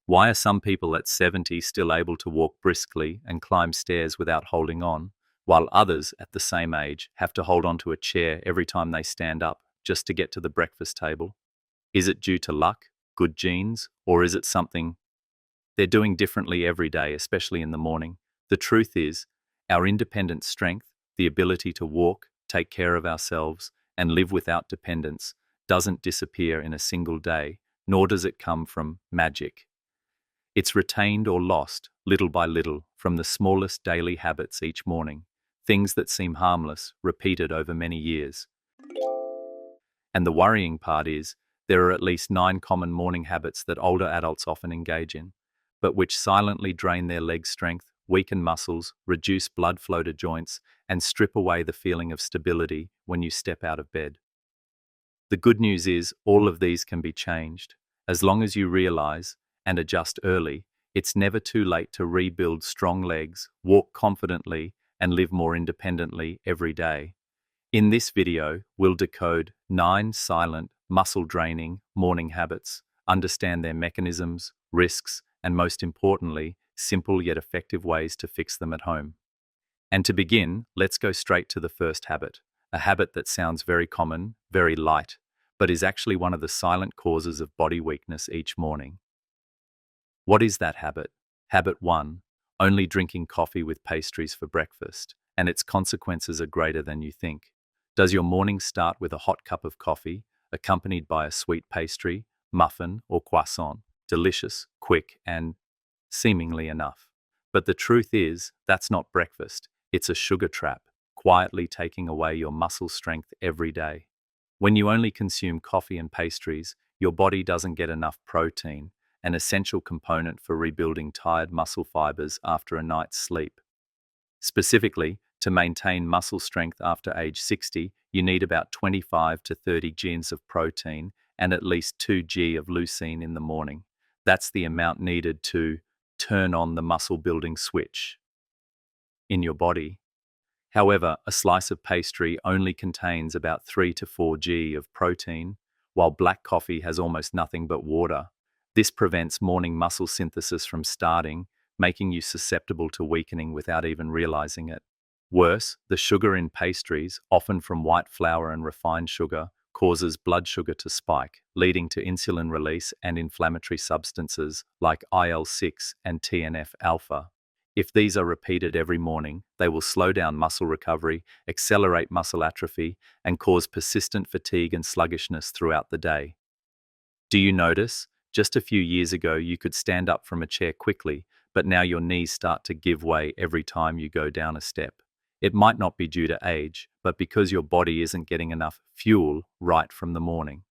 Why are some people at 70 still able to walk briskly and climb stairs without holding on, while others at the same age have to hold onto a chair every time they stand up just to get to the breakfast table? Is it due to luck, good genes, or is it something they're doing differently every day, especially in the morning? The truth is, our independent strength, the ability to walk, take care of ourselves, and live without dependence, doesn't disappear in a single day, nor does it come from magic. It's retained or lost, little by little, from the smallest daily habits each morning, things that seem harmless, repeated over many years. And the worrying part is, there are at least 9 common morning habits that older adults often engage in, but which silently drain their leg strength, weaken muscles, reduce blood flow to joints, and strip away the feeling of stability when you step out of bed. The good news is, all of these can be changed. As long as you realize and adjust early, it's never too late to rebuild strong legs, walk confidently, and live more independently every day. In this video, we'll decode 9 silent, muscle-draining morning habits, understand their mechanisms, risks, and most importantly, simple yet effective ways to fix them at home. And to begin, let's go straight to the first habit, a habit that sounds very common, very light, but is actually one of the silent causes of body weakness each morning. What is that habit? Habit 1, only drinking coffee with pastries for breakfast, and its consequences are greater than you think. Does your morning start with a hot cup of coffee, accompanied by a sweet pastry, muffin, or croissant? Delicious, quick, and seemingly enough. But the truth is, that's not breakfast. It's a sugar trap, quietly taking away your muscle strength every day. When you only consume coffee and pastries, your body doesn't get enough protein, an essential component for rebuilding tired muscle fibers after a night's sleep. Specifically, to maintain muscle strength after age 60, you need about 25 to 30 grams of protein and at least 2 g of leucine in the morning. That's the amount needed to turn on the muscle-building switch in your body. However, a slice of pastry only contains about 3 to 4 g of protein, while black coffee has almost nothing but water. This prevents morning muscle synthesis from starting, making you susceptible to weakening without even realizing it. Worse, the sugar in pastries, often from white flour and refined sugar, causes blood sugar to spike, leading to insulin release and inflammatory substances like IL-6 and TNF-alpha. If these are repeated every morning, they will slow down muscle recovery, accelerate muscle atrophy, and cause persistent fatigue and sluggishness throughout the day. Do you notice? Just a few years ago, you could stand up from a chair quickly, but now your knees start to give way every time you go down a step. It might not be due to age, but because your body isn't getting enough fuel right from the morning.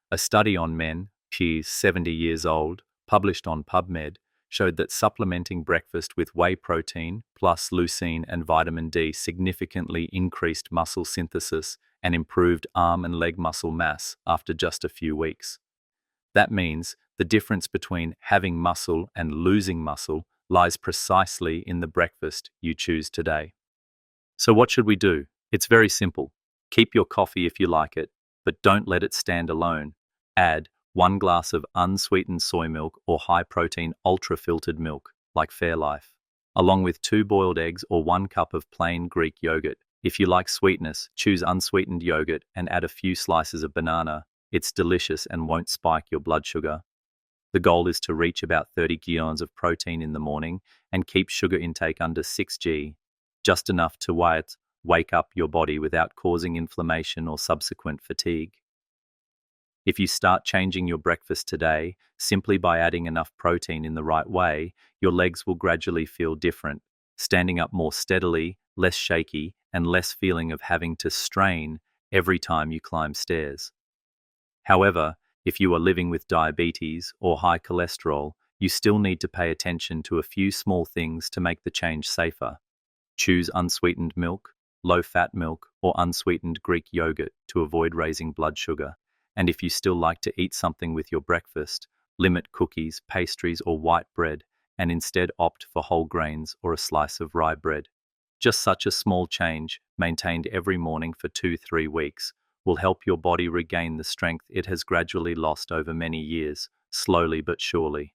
A study on men, peers 70 years old, published on PubMed, showed that supplementing breakfast with whey protein plus leucine and vitamin D significantly increased muscle synthesis and improved arm and leg muscle mass after just a few weeks. That means the difference between having muscle and losing muscle lies precisely in the breakfast you choose today. So what should we do? It's very simple. Keep your coffee if you like it, but don't let it stand alone. Add 1 glass of unsweetened soy milk or high-protein ultra-filtered milk, like Fairlife, along with 2 boiled eggs or 1 cup of plain Greek yogurt. If you like sweetness, choose unsweetened yogurt and add a few slices of banana. It's delicious and won't spike your blood sugar. The goal is to reach about 30 grams of protein in the morning and keep sugar intake under 6 g, just enough to wake up your body without causing inflammation or subsequent fatigue. If you start changing your breakfast today, simply by adding enough protein in the right way, your legs will gradually feel different, standing up more steadily, less shaky, and less feeling of having to strain every time you climb stairs. However, if you are living with diabetes or high cholesterol, you still need to pay attention to a few small things to make the change safer. Choose unsweetened milk, low-fat milk, or unsweetened Greek yogurt to avoid raising blood sugar. And if you still like to eat something with your breakfast, limit cookies, pastries, or white bread, and instead opt for whole grains or a slice of rye bread. Just such a small change, maintained every morning for 2-3 weeks, will help your body regain the strength it has gradually lost over many years, slowly but surely.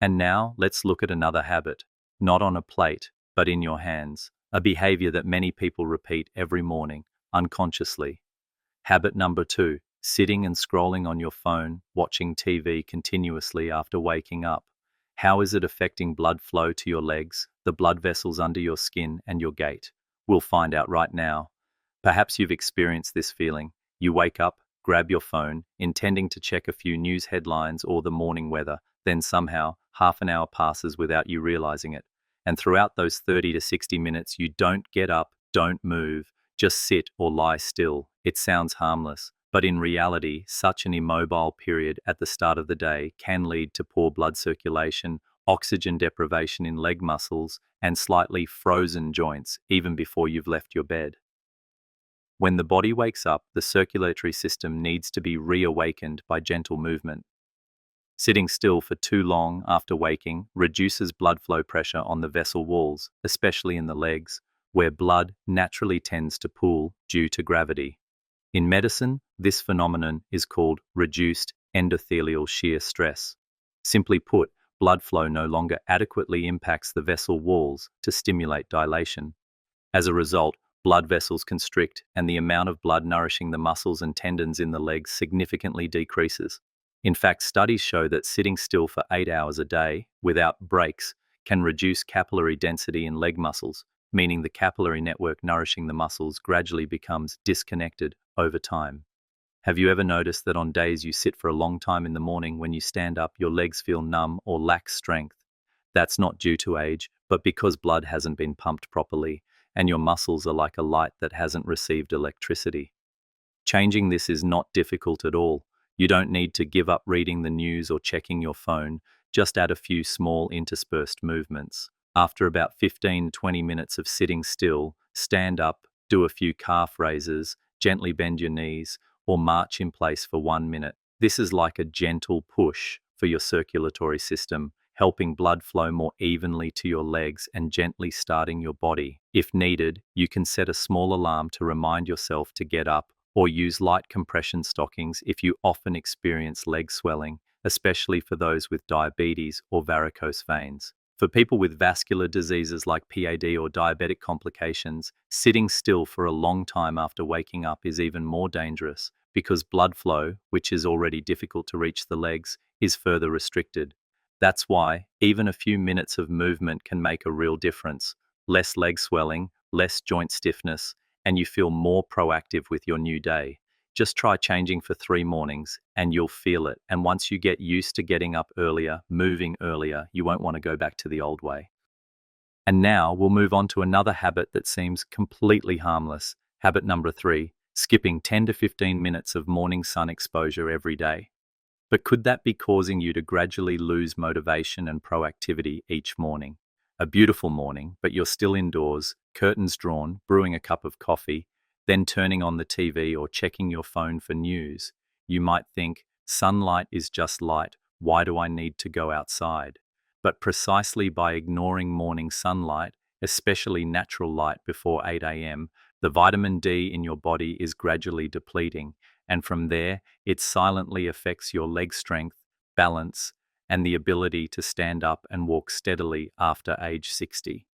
And now let's look at another habit, not on a plate, but in your hands, a behavior that many people repeat every morning, unconsciously. Habit number 2, sitting and scrolling on your phone, watching TV continuously after waking up. How is it affecting blood flow to your legs, the blood vessels under your skin, and your gait? We'll find out right now. Perhaps you've experienced this feeling. You wake up, grab your phone, intending to check a few news headlines or the morning weather, then somehow, half an hour passes without you realizing it. And throughout those 30 to 60 minutes, you don't get up, don't move, just sit or lie still. It sounds harmless, but in reality, such an immobile period at the start of the day can lead to poor blood circulation, oxygen deprivation in leg muscles, and slightly frozen joints even before you've left your bed. When the body wakes up, the circulatory system needs to be reawakened by gentle movement. Sitting still for too long after waking reduces blood flow pressure on the vessel walls, especially in the legs, where blood naturally tends to pool due to gravity. In medicine, this phenomenon is called reduced endothelial shear stress. Simply put, blood flow no longer adequately impacts the vessel walls to stimulate dilation. As a result, blood vessels constrict and the amount of blood nourishing the muscles and tendons in the legs significantly decreases. In fact, studies show that sitting still for 8 hours a day, without breaks, can reduce capillary density in leg muscles, meaning the capillary network nourishing the muscles gradually becomes disconnected over time. Have you ever noticed that on days you sit for a long time in the morning, when you stand up, your legs feel numb or lack strength? That's not due to age, but because blood hasn't been pumped properly, and your muscles are like a light that hasn't received electricity. Changing this is not difficult at all. You don't need to give up reading the news or checking your phone, just add a few small interspersed movements. After about 15-20 minutes of sitting still, stand up, do a few calf raises, gently bend your knees, or march in place for 1 minute. This is like a gentle push for your circulatory system, helping blood flow more evenly to your legs and gently starting your body. If needed, you can set a small alarm to remind yourself to get up, or use light compression stockings if you often experience leg swelling, especially for those with diabetes or varicose veins. For people with vascular diseases like PAD or diabetic complications, sitting still for a long time after waking up is even more dangerous because blood flow, which is already difficult to reach the legs, is further restricted. That's why even a few minutes of movement can make a real difference. Less leg swelling, less joint stiffness, and you feel more proactive with your new day. Just try changing for 3 mornings and you'll feel it. And once you get used to getting up earlier, moving earlier, you won't want to go back to the old way. And now we'll move on to another habit that seems completely harmless. Habit number 3, skipping 10 to 15 minutes of morning sun exposure every day. But could that be causing you to gradually lose motivation and proactivity each morning? A beautiful morning, but you're still indoors, curtains drawn, brewing a cup of coffee, then turning on the TV or checking your phone for news. You might think, sunlight is just light, why do I need to go outside? But precisely by ignoring morning sunlight, especially natural light before 8 a.m., the vitamin D in your body is gradually depleting, and from there, it silently affects your leg strength, balance, and the ability to stand up and walk steadily after age 60.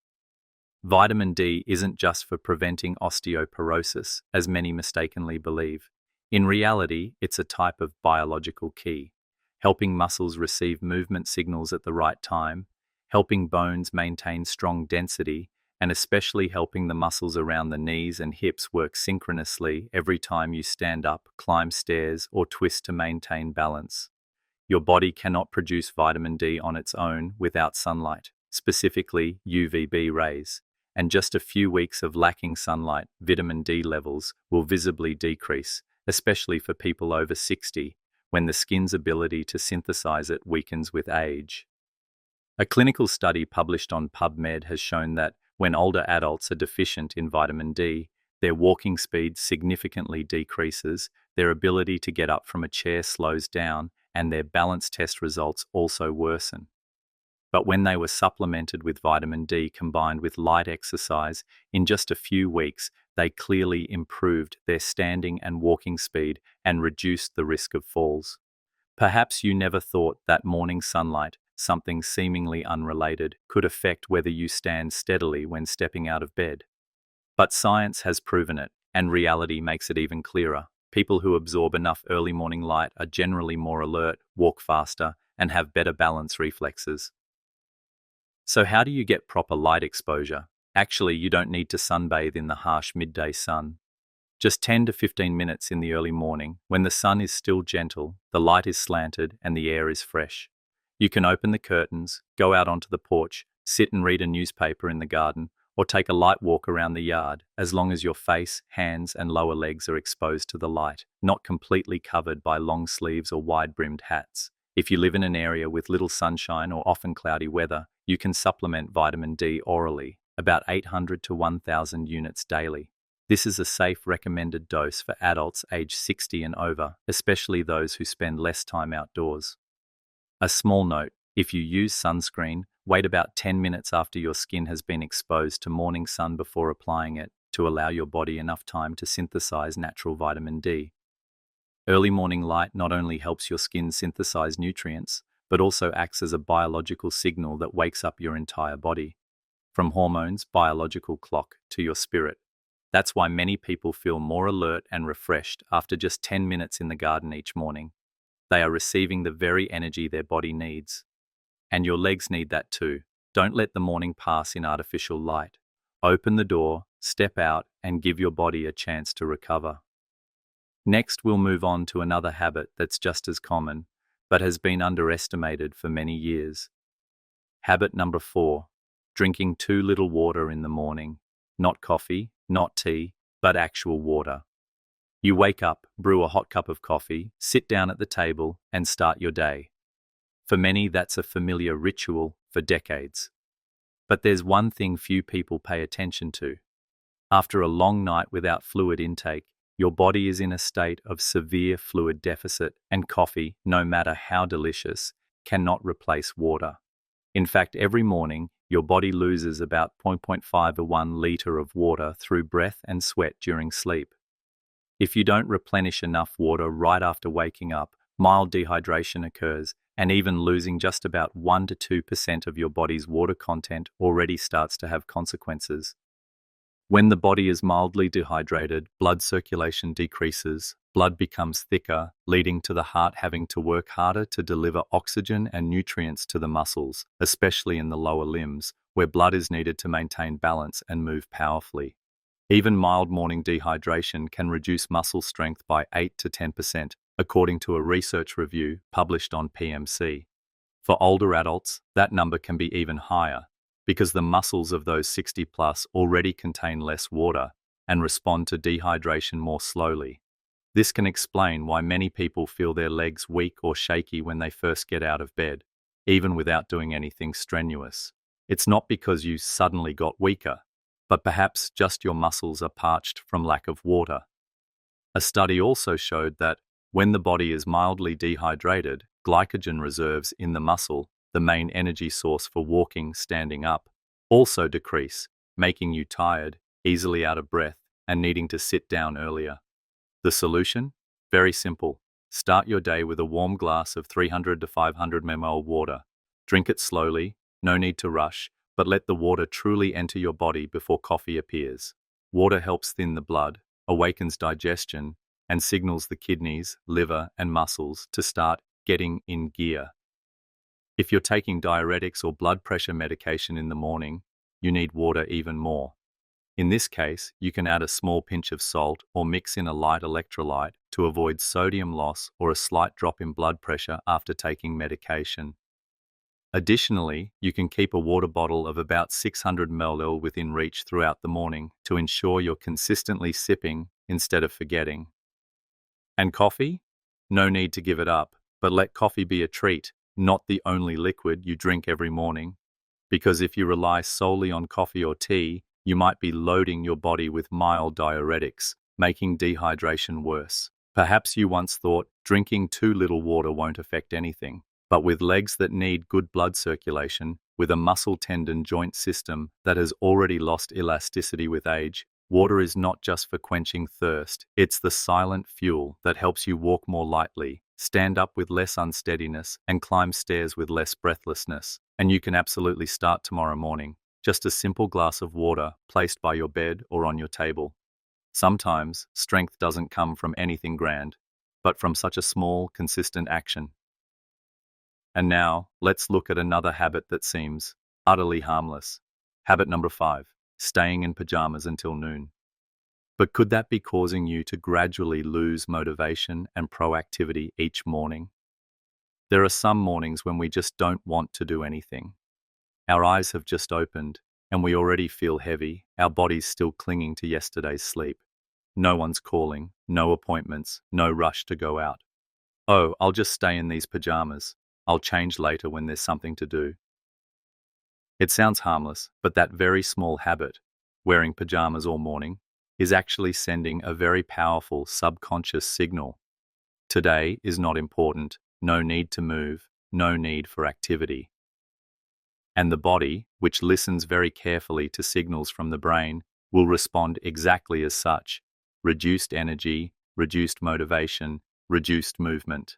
Vitamin D isn't just for preventing osteoporosis, as many mistakenly believe. In reality, it's a type of biological key, helping muscles receive movement signals at the right time, helping bones maintain strong density, and especially helping the muscles around the knees and hips work synchronously every time you stand up, climb stairs, or twist to maintain balance. Your body cannot produce vitamin D on its own without sunlight, specifically UVB rays, and just a few weeks of lacking sunlight, vitamin D levels will visibly decrease, especially for people over 60, when the skin's ability to synthesize it weakens with age. A clinical study published on PubMed has shown that when older adults are deficient in vitamin D, their walking speed significantly decreases, their ability to get up from a chair slows down, and their balance test results also worsen. But when they were supplemented with vitamin D combined with light exercise, in just a few weeks, they clearly improved their standing and walking speed and reduced the risk of falls. Perhaps you never thought that morning sunlight, something seemingly unrelated, could affect whether you stand steadily when stepping out of bed. But science has proven it, and reality makes it even clearer. People who absorb enough early morning light are generally more alert, walk faster, and have better balance reflexes. So how do you get proper light exposure? Actually, you don't need to sunbathe in the harsh midday sun. Just 10 to 15 minutes in the early morning, when the sun is still gentle, the light is slanted, and the air is fresh. You can open the curtains, go out onto the porch, sit and read a newspaper in the garden, or take a light walk around the yard, as long as your face, hands, and lower legs are exposed to the light, not completely covered by long sleeves or wide-brimmed hats. If you live in an area with little sunshine or often cloudy weather, you can supplement vitamin D orally, about 800 to 1,000 units daily. This is a safe recommended dose for adults aged 60 and over, especially those who spend less time outdoors. A small note: if you use sunscreen, wait about 10 minutes after your skin has been exposed to morning sun before applying it, to allow your body enough time to synthesize natural vitamin D. Early morning light not only helps your skin synthesize nutrients, but also acts as a biological signal that wakes up your entire body, from hormones, biological clock, to your spirit. That's why many people feel more alert and refreshed after just 10 minutes in the garden each morning. They are receiving the very energy their body needs. And your legs need that too. Don't let the morning pass in artificial light. Open the door, step out, and give your body a chance to recover. Next, we'll move on to another habit that's just as common, but has been underestimated for many years. Habit number 4, drinking too little water in the morning. Not coffee, not tea, but actual water. You wake up, brew a hot cup of coffee, sit down at the table, and start your day. For many, that's a familiar ritual for decades. But there's one thing few people pay attention to. After a long night without fluid intake, your body is in a state of severe fluid deficit, and coffee, no matter how delicious, cannot replace water. In fact, every morning, your body loses about 0.5 to 1 liter of water through breath and sweat during sleep. If you don't replenish enough water right after waking up, mild dehydration occurs, and even losing just about 1 to 2% of your body's water content already starts to have consequences. When the body is mildly dehydrated, blood circulation decreases, blood becomes thicker, leading to the heart having to work harder to deliver oxygen and nutrients to the muscles, especially in the lower limbs, where blood is needed to maintain balance and move powerfully. Even mild morning dehydration can reduce muscle strength by 8 to 10%, according to a research review published on PMC. For older adults, that number can be even higher, because the muscles of those 60 plus already contain less water and respond to dehydration more slowly. This can explain why many people feel their legs weak or shaky when they first get out of bed, even without doing anything strenuous. It's not because you suddenly got weaker, but perhaps just your muscles are parched from lack of water. A study also showed that when the body is mildly dehydrated, glycogen reserves in the muscle, the main energy source for walking, standing up, also decrease, making you tired, easily out of breath, and needing to sit down earlier. The solution? Very simple. Start your day with a warm glass of 300 to 500 ml water. Drink it slowly, no need to rush, but let the water truly enter your body before coffee appears. Water helps thin the blood, awakens digestion, and signals the kidneys, liver, and muscles to start getting in gear. If you're taking diuretics or blood pressure medication in the morning, you need water even more. In this case, you can add a small pinch of salt or mix in a light electrolyte to avoid sodium loss or a slight drop in blood pressure after taking medication. Additionally, you can keep a water bottle of about 600 ml within reach throughout the morning to ensure you're consistently sipping instead of forgetting. And coffee? No need to give it up, but let coffee be a treat, not the only liquid you drink every morning. Because if you rely solely on coffee or tea, you might be loading your body with mild diuretics, making dehydration worse. Perhaps you once thought drinking too little water won't affect anything. But with legs that need good blood circulation, with a muscle tendon joint system that has already lost elasticity with age, Water is not just for quenching thirst, it's the silent fuel that helps you walk more lightly, stand up with less unsteadiness, and climb stairs with less breathlessness. And you can absolutely start tomorrow morning. Just a simple glass of water placed by your bed or on your table. Sometimes strength doesn't come from anything grand, but from such a small, consistent action. And now, let's look at another habit that seems utterly harmless. Habit number 5, staying in pajamas until noon. But could that be causing you to gradually lose motivation and proactivity each morning? There are some mornings when we just don't want to do anything. Our eyes have just opened, and we already feel heavy, our bodies still clinging to yesterday's sleep. No one's calling, no appointments, no rush to go out. Oh, I'll just stay in these pajamas. I'll change later when there's something to do. It sounds harmless, but that very small habit, wearing pajamas all morning, is actually sending a very powerful subconscious signal. Today is not important, no need to move, no need for activity. And the body, which listens very carefully to signals from the brain, will respond exactly as such: reduced energy, reduced motivation, reduced movement.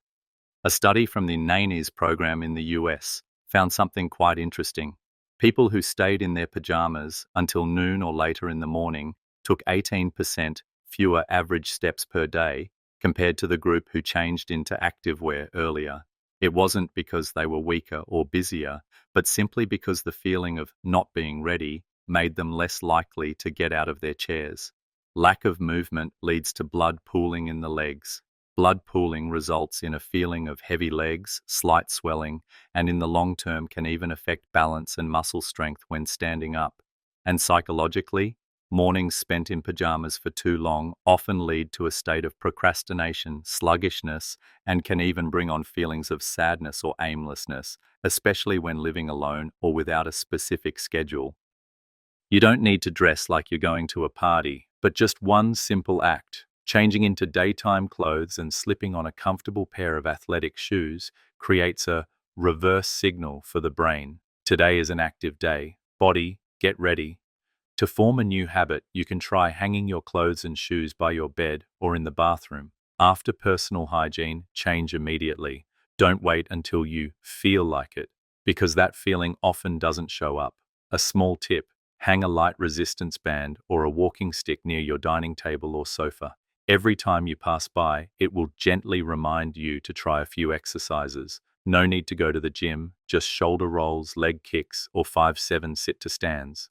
A study from the Nannies program in the US found something quite interesting. People who stayed in their pajamas until noon or later in the morning took 18% fewer average steps per day compared to the group who changed into activewear earlier. It wasn't because they were weaker or busier, but simply because the feeling of not being ready made them less likely to get out of their chairs. Lack of movement leads to blood pooling in the legs. Blood pooling results in a feeling of heavy legs, slight swelling, and in the long term can even affect balance and muscle strength when standing up. And psychologically, mornings spent in pajamas for too long often lead to a state of procrastination, sluggishness, and can even bring on feelings of sadness or aimlessness, especially when living alone or without a specific schedule. You don't need to dress like you're going to a party, but just one simple act, changing into daytime clothes and slipping on a comfortable pair of athletic shoes, creates a reverse signal for the brain. Today is an active day. Body, get ready. To form a new habit, you can try hanging your clothes and shoes by your bed or in the bathroom. After personal hygiene, change immediately. Don't wait until you feel like it, because that feeling often doesn't show up. A small tip: hang a light resistance band or a walking stick near your dining table or sofa. Every time you pass by, it will gently remind you to try a few exercises. No need to go to the gym, just shoulder rolls, leg kicks, or 5-7 sit-to-stands.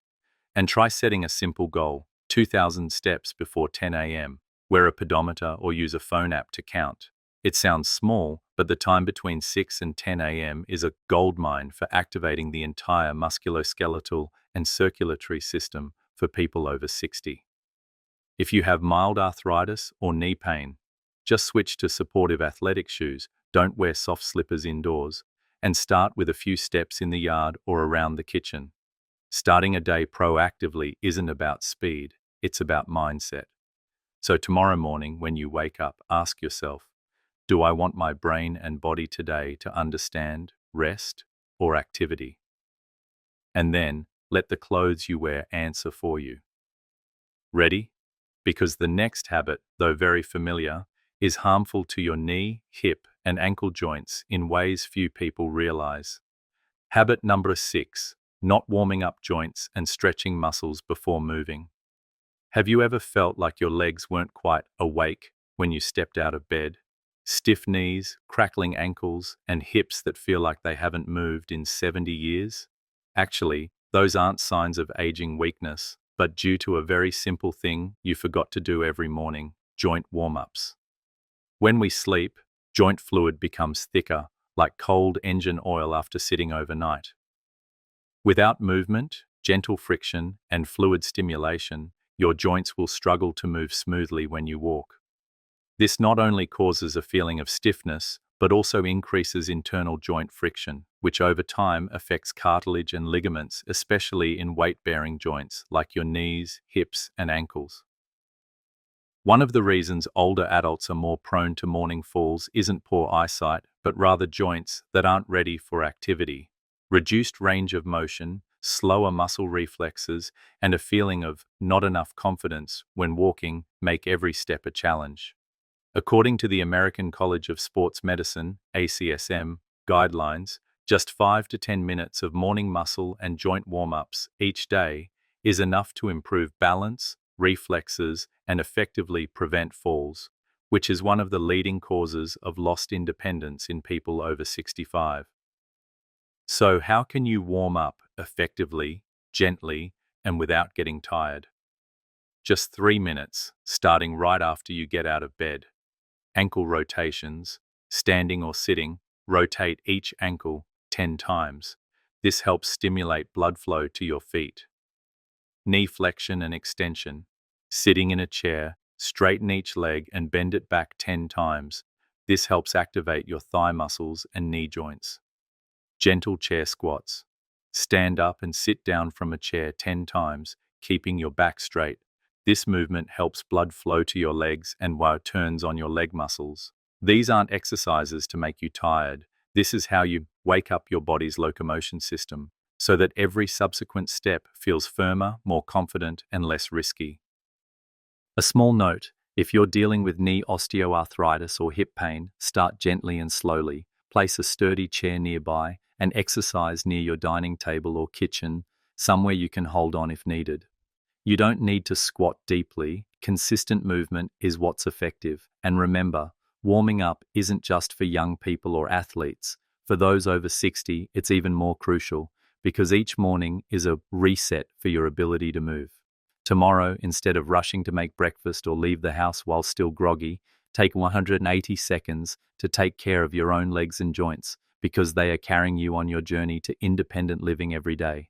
And try setting a simple goal, 2,000 steps before 10 a.m. Wear a pedometer or use a phone app to count. It sounds small, but the time between 6 and 10 a.m. is a goldmine for activating the entire musculoskeletal and circulatory system for people over 60. If you have mild arthritis or knee pain, just switch to supportive athletic shoes, don't wear soft slippers indoors, and start with a few steps in the yard or around the kitchen. Starting a day proactively isn't about speed, it's about mindset. So tomorrow morning when you wake up, ask yourself, do I want my brain and body today to understand rest or activity? And then let the clothes you wear answer for you. Ready? Because the next habit, though very familiar, is harmful to your knee, hip, and ankle joints in ways few people realize. Habit number 6, not warming up joints and stretching muscles before moving. Have you ever felt like your legs weren't quite awake when you stepped out of bed? Stiff knees, crackling ankles, and hips that feel like they haven't moved in 70 years? Actually, those aren't signs of aging weakness, but due to a very simple thing you forgot to do every morning: joint warm-ups. When we sleep, joint fluid becomes thicker, like cold engine oil after sitting overnight. Without movement, gentle friction, and fluid stimulation, your joints will struggle to move smoothly when you walk. This not only causes a feeling of stiffness, but also increases internal joint friction, which over time affects cartilage and ligaments, especially in weight-bearing joints like your knees, hips, and ankles. One of the reasons older adults are more prone to morning falls isn't poor eyesight, but rather joints that aren't ready for activity. Reduced range of motion, slower muscle reflexes, and a feeling of not enough confidence when walking make every step a challenge. According to the American College of Sports Medicine, ACSM, guidelines, just 5 to 10 minutes of morning muscle and joint warm-ups each day is enough to improve balance, reflexes, and effectively prevent falls, which is one of the leading causes of lost independence in people over 65. So, how can you warm up effectively, gently, and without getting tired? Just 3 minutes, starting right after you get out of bed. Ankle rotations, standing or sitting, rotate each ankle 10 times. This helps stimulate blood flow to your feet. Knee flexion and extension. Sitting in a chair, straighten each leg and bend it back 10 times. This helps activate your thigh muscles and knee joints. Gentle chair squats. Stand up and sit down from a chair 10 times, keeping your back straight. This movement helps blood flow to your legs and turns on your leg muscles. These aren't exercises to make you tired. This is how you wake up your body's locomotion system, so that every subsequent step feels firmer, more confident, and less risky. A small note: if you're dealing with knee osteoarthritis or hip pain, start gently and slowly. Place a sturdy chair nearby and exercise near your dining table or kitchen, somewhere you can hold on if needed. You don't need to squat deeply. Consistent movement is what's effective. And remember, warming up isn't just for young people or athletes. For those over 60, it's even more crucial, because each morning is a reset for your ability to move. Tomorrow, instead of rushing to make breakfast or leave the house while still groggy, take 180 seconds to take care of your own legs and joints, because they are carrying you on your journey to independent living every day.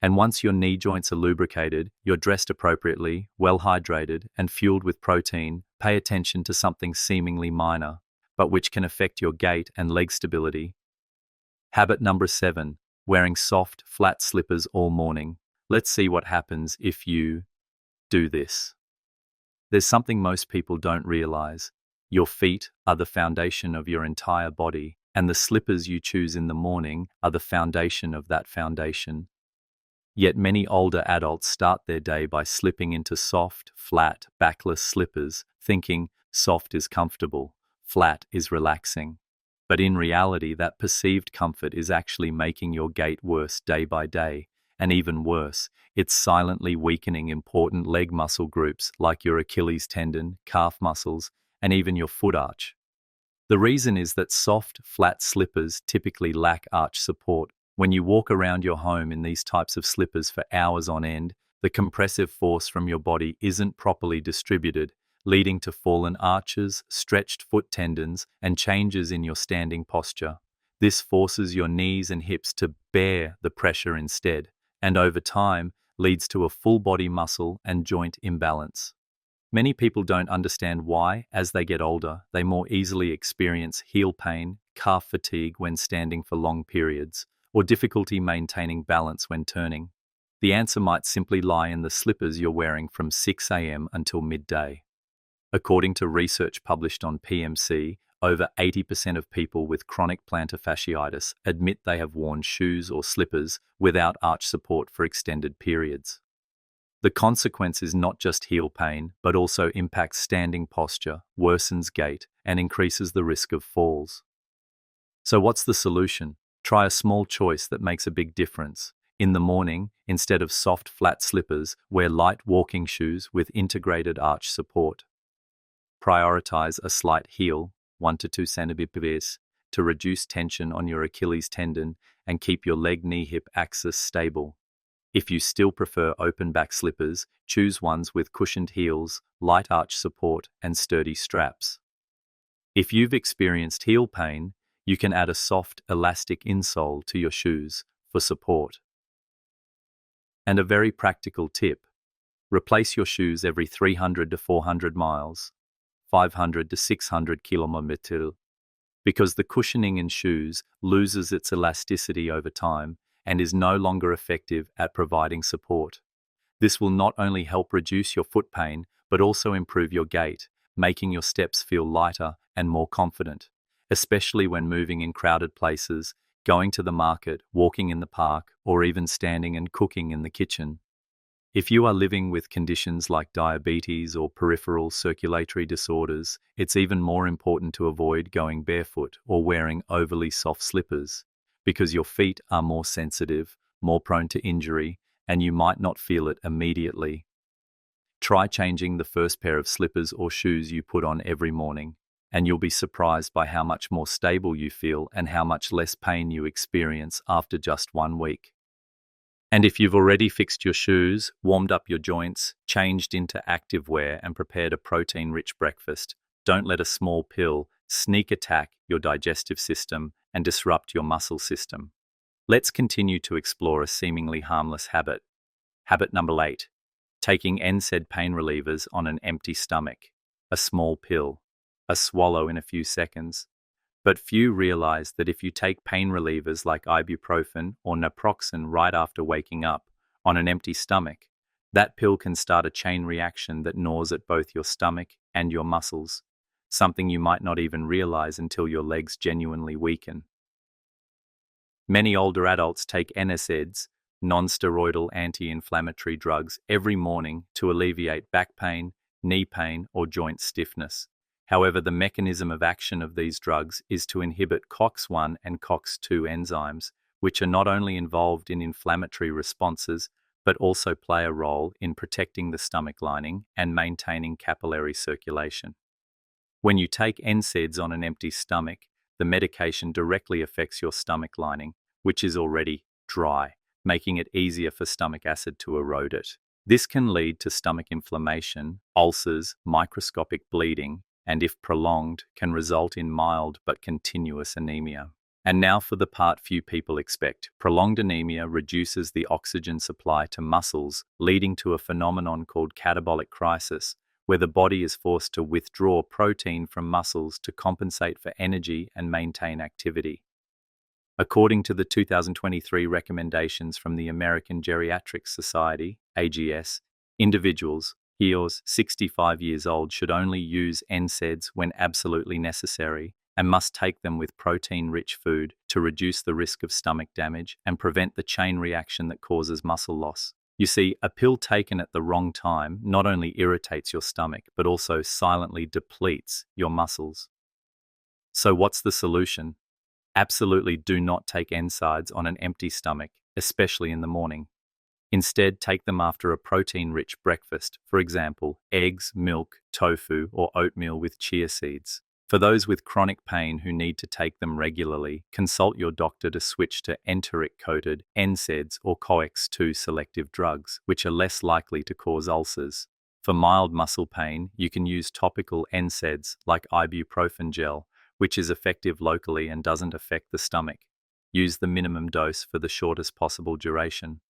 And once your knee joints are lubricated, you're dressed appropriately, well hydrated, and fueled with protein, pay attention to something seemingly minor, but which can affect your gait and leg stability. Habit number 7, wearing soft, flat slippers all morning. Let's see what happens if you do this. There's something most people don't realize. Your feet are the foundation of your entire body, and the slippers you choose in the morning are the foundation of that foundation. Yet many older adults start their day by slipping into soft, flat, backless slippers, thinking soft is comfortable, flat is relaxing. But in reality, that perceived comfort is actually making your gait worse day by day. And even worse, it's silently weakening important leg muscle groups like your Achilles tendon, calf muscles, and even your foot arch. The reason is that soft, flat slippers typically lack arch support. When you walk around your home in these types of slippers for hours on end, the compressive force from your body isn't properly distributed, leading to fallen arches, stretched foot tendons, and changes in your standing posture. This forces your knees and hips to bear the pressure instead, and over time leads to a full body muscle and joint imbalance. Many people don't understand why, as they get older, they more easily experience heel pain, calf fatigue when standing for long periods, or difficulty maintaining balance when turning. The answer might simply lie in the slippers you're wearing from 6 a.m. until midday. According to research published on PMC, over 80% of people with chronic plantar fasciitis admit they have worn shoes or slippers without arch support for extended periods. The consequence is not just heel pain, but also impacts standing posture, worsens gait, and increases the risk of falls. So what's the solution? Try a small choice that makes a big difference. In the morning, instead of soft, flat slippers, wear light walking shoes with integrated arch support. Prioritize a slight heel, 1 to 2 centimeters, to reduce tension on your Achilles tendon and keep your leg-knee-hip axis stable. If you still prefer open-back slippers, choose ones with cushioned heels, light arch support, and sturdy straps. If you've experienced heel pain, you can add a soft, elastic insole to your shoes for support. And a very practical tip: replace your shoes every 300 to 400 miles, 500 to 600 kilometers, because the cushioning in shoes loses its elasticity over time and is no longer effective at providing support. This will not only help reduce your foot pain, but also improve your gait, making your steps feel lighter and more confident. Especially when moving in crowded places, going to the market, walking in the park, or even standing and cooking in the kitchen. If you are living with conditions like diabetes or peripheral circulatory disorders, it's even more important to avoid going barefoot or wearing overly soft slippers, because your feet are more sensitive, more prone to injury, and you might not feel it immediately. Try changing the first pair of slippers or shoes you put on every morning, and you'll be surprised by how much more stable you feel and how much less pain you experience after just 1 week. And if you've already fixed your shoes, warmed up your joints, changed into activewear, and prepared a protein-rich breakfast, don't let a small pill sneak attack your digestive system and disrupt your muscle system. Let's continue to explore a seemingly harmless habit. Habit number 8. Taking NSAID pain relievers on an empty stomach. A small pill. A swallow in a few seconds. But few realize that if you take pain relievers like ibuprofen or naproxen right after waking up on an empty stomach, that pill can start a chain reaction that gnaws at both your stomach and your muscles, something you might not even realize until your legs genuinely weaken. Many older adults take NSAIDs, non-steroidal anti-inflammatory drugs, every morning to alleviate back pain, knee pain, or joint stiffness. However, the mechanism of action of these drugs is to inhibit COX-1 and COX-2 enzymes, which are not only involved in inflammatory responses, but also play a role in protecting the stomach lining and maintaining capillary circulation. When you take NSAIDs on an empty stomach, the medication directly affects your stomach lining, which is already dry, making it easier for stomach acid to erode it. This can lead to stomach inflammation, ulcers, microscopic bleeding, and if prolonged, can result in mild but continuous anemia. And now for the part few people expect. Prolonged anemia reduces the oxygen supply to muscles, leading to a phenomenon called catabolic crisis, where the body is forced to withdraw protein from muscles to compensate for energy and maintain activity. According to the 2023 recommendations from the American Geriatric Society, AGS, individuals, HEOs 65 years old should only use NSAIDs when absolutely necessary and must take them with protein-rich food to reduce the risk of stomach damage and prevent the chain reaction that causes muscle loss. You see, a pill taken at the wrong time not only irritates your stomach, but also silently depletes your muscles. So what's the solution? Absolutely do not take NSAIDs on an empty stomach, especially in the morning. Instead, take them after a protein-rich breakfast, for example, eggs, milk, tofu, or oatmeal with chia seeds. For those with chronic pain who need to take them regularly, consult your doctor to switch to enteric-coated NSAIDs or COX-2 selective drugs, which are less likely to cause ulcers. For mild muscle pain, you can use topical NSAIDs like ibuprofen gel, which is effective locally and doesn't affect the stomach. Use the minimum dose for the shortest possible duration.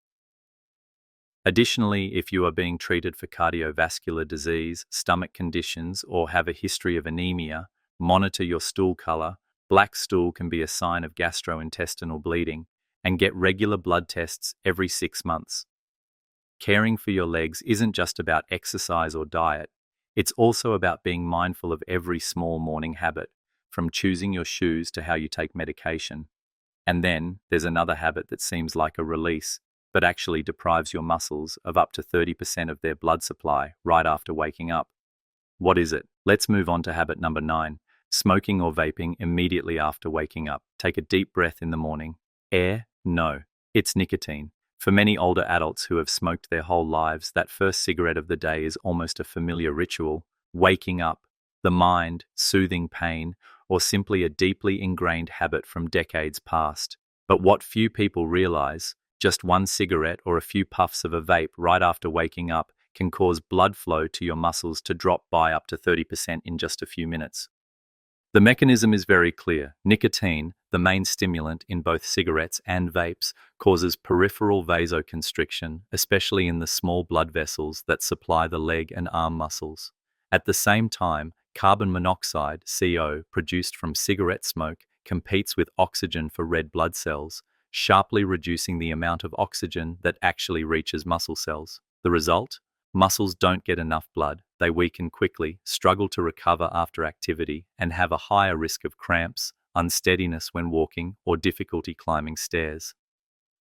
Additionally, if you are being treated for cardiovascular disease, stomach conditions, or have a history of anemia, monitor your stool color. Black stool can be a sign of gastrointestinal bleeding, and get regular blood tests every 6 months. Caring for your legs isn't just about exercise or diet, it's also about being mindful of every small morning habit, from choosing your shoes to how you take medication. And then there's another habit that seems like a release, but actually deprives your muscles of up to 30% of their blood supply right after waking up. What is it? Let's move on to habit number 9, smoking or vaping immediately after waking up. Take a deep breath in the morning. Air? No, it's nicotine. For many older adults who have smoked their whole lives, that first cigarette of the day is almost a familiar ritual. Waking up, the mind, soothing pain, or simply a deeply ingrained habit from decades past. But what few people realize, just one cigarette or a few puffs of a vape right after waking up can cause blood flow to your muscles to drop by up to 30% in just a few minutes. The mechanism is very clear. Nicotine, the main stimulant in both cigarettes and vapes, causes peripheral vasoconstriction, especially in the small blood vessels that supply the leg and arm muscles. At the same time, carbon monoxide, CO, produced from cigarette smoke, competes with oxygen for red blood cells, sharply reducing the amount of oxygen that actually reaches muscle cells. The result? Muscles don't get enough blood, they weaken quickly, struggle to recover after activity, and have a higher risk of cramps, unsteadiness when walking, or difficulty climbing stairs.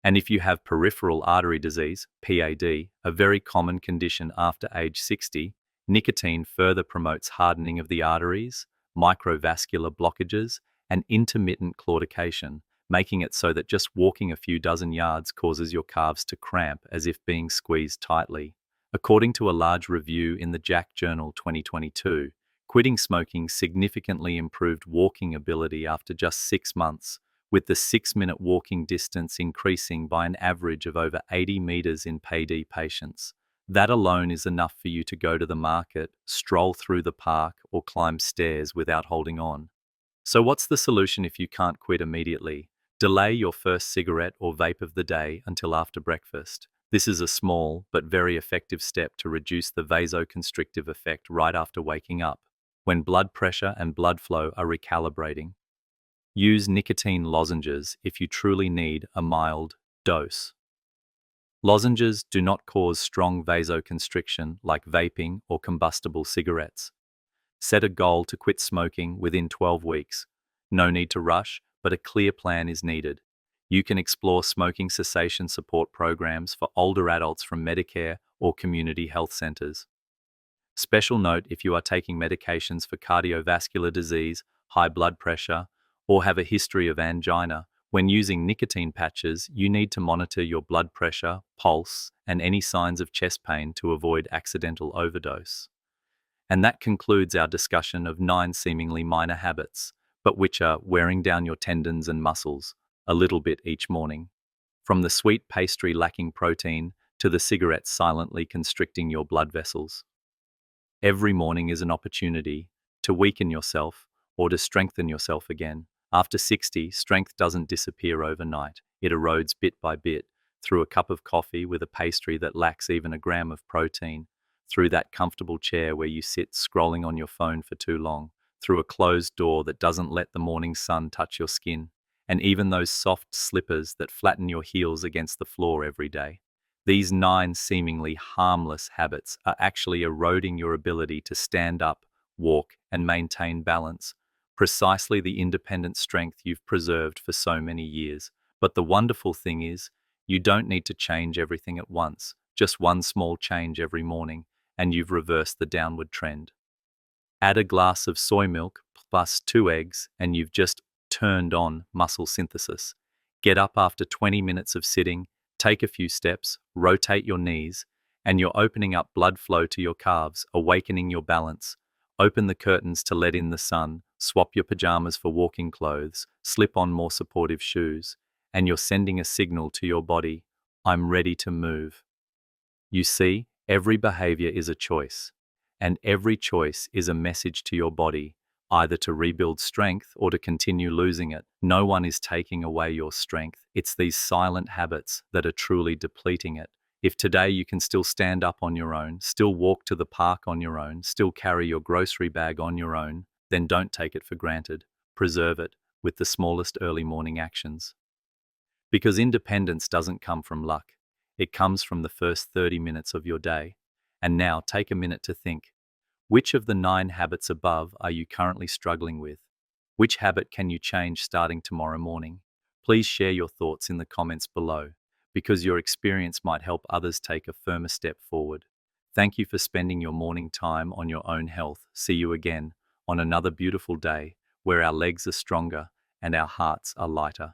And if you have peripheral artery disease, PAD, a very common condition after age 60, nicotine further promotes hardening of the arteries, microvascular blockages, and intermittent claudication, making it so that just walking a few dozen yards causes your calves to cramp as if being squeezed tightly. According to a large review in the JACC Journal 2022, quitting smoking significantly improved walking ability after just 6 months, with the 6-minute walking distance increasing by an average of over 80 meters in PAD patients. That alone is enough for you to go to the market, stroll through the park, or climb stairs without holding on. So what's the solution if you can't quit immediately? Delay your first cigarette or vape of the day until after breakfast. This is a small but very effective step to reduce the vasoconstrictive effect right after waking up, when blood pressure and blood flow are recalibrating. Use nicotine lozenges if you truly need a mild dose. Lozenges do not cause strong vasoconstriction like vaping or combustible cigarettes. Set a goal to quit smoking within 12 weeks. No need to rush, but a clear plan is needed. You can explore smoking cessation support programs for older adults from Medicare or community health centers. Special note if you are taking medications for cardiovascular disease, high blood pressure, or have a history of angina, when using nicotine patches, you need to monitor your blood pressure, pulse, and any signs of chest pain to avoid accidental overdose. And that concludes our discussion of 9 seemingly minor habits, but which are wearing down your tendons and muscles a little bit each morning. From the sweet pastry lacking protein to the cigarettes silently constricting your blood vessels. Every morning is an opportunity to weaken yourself or to strengthen yourself again. After 60, strength doesn't disappear overnight. It erodes bit by bit through a cup of coffee with a pastry that lacks even a gram of protein, through that comfortable chair where you sit scrolling on your phone for too long, through a closed door that doesn't let the morning sun touch your skin, and even those soft slippers that flatten your heels against the floor every day. These 9 seemingly harmless habits are actually eroding your ability to stand up, walk, and maintain balance, precisely the independent strength you've preserved for so many years. But the wonderful thing is, you don't need to change everything at once, just one small change every morning, and you've reversed the downward trend. Add a glass of soy milk plus 2 eggs, and you've just turned on muscle synthesis. Get up after 20 minutes of sitting, take a few steps, rotate your knees, and you're opening up blood flow to your calves, awakening your balance. Open the curtains to let in the sun, swap your pajamas for walking clothes, slip on more supportive shoes, and you're sending a signal to your body, I'm ready to move. You see, every behavior is a choice, and every choice is a message to your body, either to rebuild strength or to continue losing it. No one is taking away your strength. It's these silent habits that are truly depleting it. If today you can still stand up on your own, still walk to the park on your own, still carry your grocery bag on your own, then don't take it for granted. Preserve it with the smallest early morning actions. Because independence doesn't come from luck. It comes from the first 30 minutes of your day. And now take a minute to think. Which of the 9 habits above are you currently struggling with? Which habit can you change starting tomorrow morning? Please share your thoughts in the comments below, because your experience might help others take a firmer step forward. Thank you for spending your morning time on your own health. See you again on another beautiful day where our legs are stronger and our hearts are lighter.